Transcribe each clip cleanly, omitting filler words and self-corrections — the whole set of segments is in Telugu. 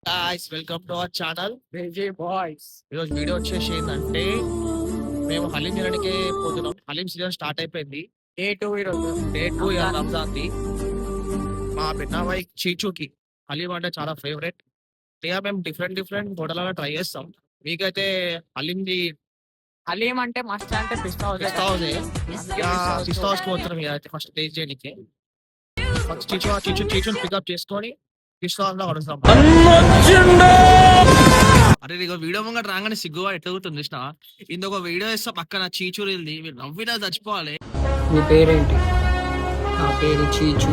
Guys welcome to our channel Vijay boys. ఈరోజు వీడియో వచ్చేసి ఏంటంటే మేము హలీం తినడానికి పోతున్నాం. హలీం సీజన్ స్టార్ట్ అయిపోయింది. డే 2 ఈరోజు. డే 2 ఇవాళ రంజాన్ది. మా పెద్దబాయ్ చీచుకి హలీం అంటే చాలా ఫేవరెట్. ఇక మేము డిఫరెంట్ హోటల్లో ట్రై చేస్తాం. మీకైతే హలీంది హలీం అంటే మస్ట్ అంటే పిస్తా పిస్తా హౌసే. పిస్తా హౌస్ పోతున్నాం ఇక అయితే ఫస్ట్ టేస్ట్ చేయడానికి. ఫస్ట్ చీచుని పికప్ చేసుకొని పిస్తా హౌస్ లో కడుస్తాం. అరే నీకు వీడియో ముంగట రాగానే సిగ్గుగా ఎట్లా ఉంటుంది చూసినా. ఇంకొక వీడియో ఇస్తా పక్కన చీచూరిల్ది, మీరు నవ్వినా చచ్చిపోవాలి. నీ పేరేంటి? నా పేరు చీచు.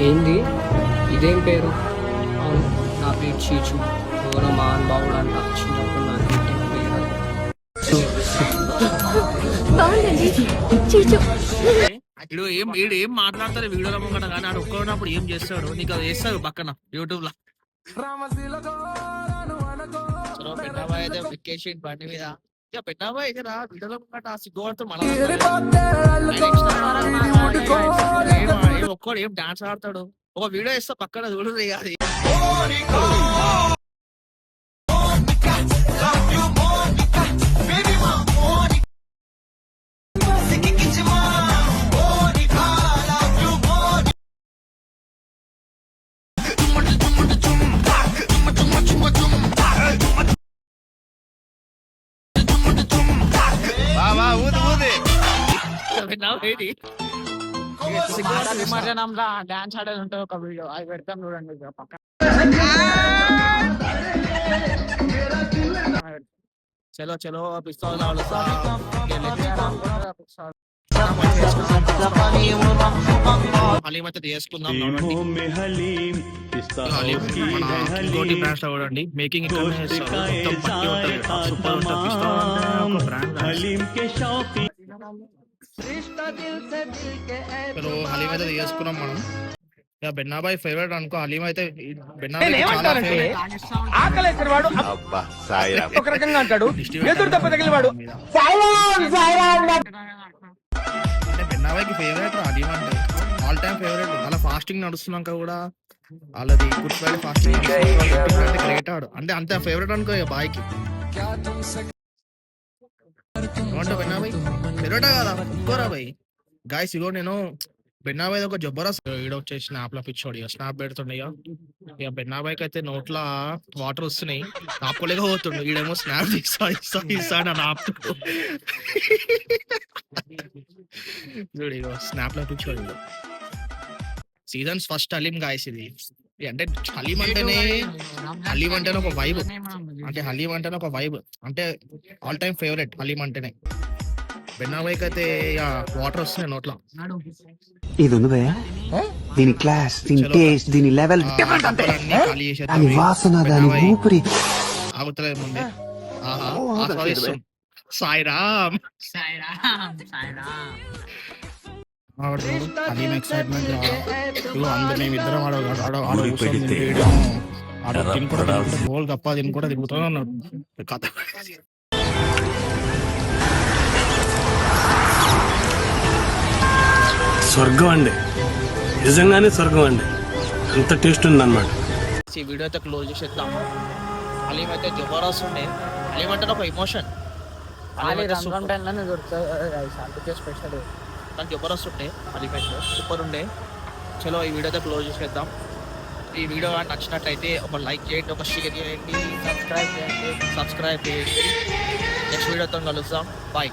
ఏంది ఇదేం పేరు? అవును, నా పేరు చీచు. ఎవరో మహానుభావుడు అంట, చిన్నప్పుడు నాకు పెట్టిన పేరు అది. వీడు ఏం మాట్లాడతారు వీడియోలో ముంగట, కానీ ఆడు ఒక్కడున్నప్పుడు ఏం చేస్తాడు నీకు అది చేస్తాడు పక్కన యూట్యూబ్ లో. చలో పెద్దబాయ్ అయితే వెకేషన్ బండి మీద. ఇక పెద్దబాయ్ అయితే రా వీడియోలో ముంగట సిగ్గుపడుతూ మళ్ళీ ఒక్కడు ఏం డాన్స్ ఆడతాడు. ఒక వీడియో ఇస్తా పక్కన చూడు అది. విమర్శనంలో డాన్స్ ఆడేది ఉంటుంది ఒక వీడియో, అది పెడతాం చూడండి ఇక పక్కన. చలో చలో పిస్తాలు హలీం అయితే తీసుకుందాం. ఇంకోటి బ్రాండ్స్ చూడండి, మేకింగ్ చలో హలీం అయితే తీసుకున్నాం మనం. ఇక బెన్నాబాయ్ ఫేవరెట్ అనుకో హలీం అయితే. బెన్నాబాయ్ ఒక రకంగా అంటాడు, ఎదురు తప్ప తగిలివాడు. అంటే బెన్నాబాయ్కి ఫేవరెట్ హలీం అంటే ఆల్ టైమ్ ఫేవరెట్. అలా ఫాస్టింగ్ నడుస్తున్నాక కూడా వాళ్ళది గుడ్ ఫ్రైడే ఫాస్టింగ్ గ్రేట్ ఆడు అంటే అంతే ఫేవరెట్ అనుకో ఇక బాయ్కి. బెన్నాబాయ్ ఫేవరెట్ కదా ఇంకోరా బాయ్. గాయస్ ఇగో నేను బెన్నాబాయ్ ఒక జబర్దస్త్ వీడియో వచ్చేసి స్నాప్ లో పిచ్చోడు ఇక స్నాప్ పెడుతుండే. ఇక బెన్నాబాయ్కి అయితే నోట్ల వాటర్ వస్తున్నాయి, ఆపుకోలేక పోతుండు. ఈడేమో స్నాప్ ఇస్తా అని ఆపుతుండు. చూడు ఇగో స్నాప్ లో పిచ్చోడు. సీజన్స్ ఫస్ట్ హలీం గాయస్ ఇది. అంటే హలీం అంటేనే ఒక వైబ్. అంటే హలీం అంటేనే ఒక వైబ్, అంటే ఆల్ టైమ్ ఫేవరెట్ హలీం అంటేనే. బెన్నాబాయ్కి అయితే వాటర్ వస్తున్నాయి నోట్లో. ఇది ఉంది భయ్యా, దీని క్లాస్, దీని టేస్ట్, దీని లెవెల్ డిఫరెంట్ అంతే. దాని వాసన, దాని ఊపిరి ఆగుతలేదు ముందే. సాయిరామ్ హలీం ఎక్సైట్మెంట్. మేమిద్దరం గోల్ తప్ప తినుకుంటా తిరుగుతూనే ఉన్నాడు కథ. స్వర్గం అండి, నిజంగానే స్వర్గం అండి, అంత టేస్ట్ ఉంది అన్నమాట. ఈ వీడియో అయితే క్లోజ్ చేసేద్దాము. హలీం అయితే జబర్దస్త్ ఉండే. హలీం అంటే ఒక ఎమోషన్. స్పెషల్ కానీ జబర్దస్త్ ఉండే హలీం అయితే సూపర్ ఉండే. చలో ఈ వీడియో అయితే క్లోజ్ చేసేద్దాం. ఈ వీడియో నచ్చినట్లయితే ఒక లైక్ చేయండి, ఒక షేర్ చేయండి, సబ్స్క్రైబ్ చేయండి. నెక్స్ట్ వీడియోతో కలుద్దాం. బాయ్.